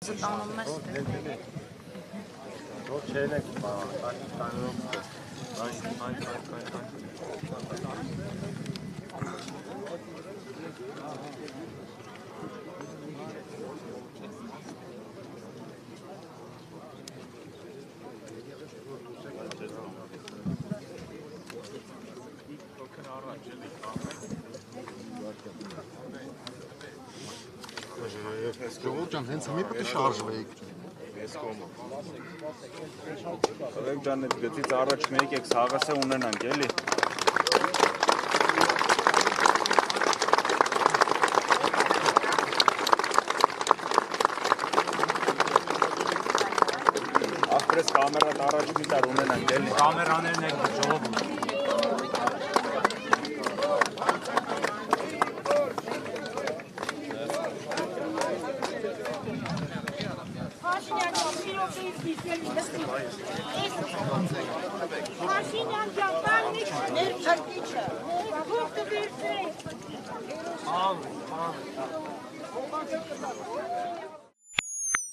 Տանում ես Ոչ չելեք Ժողովուրդ ջան, հենց հիմի պետք է շարժվեիք։ Ես կոմը։ Ըլեք ջան, այդ գծից առաջ մեկ եք սաղասը ունենանք, էլի։ Ախպրես կամերատ առաջ մի տար ունենանք, էլի։ Կամերաներն եք ժողովուրդ։ Maşinyan canlanmış, nerçaklıca. Korktu bir şey. Al.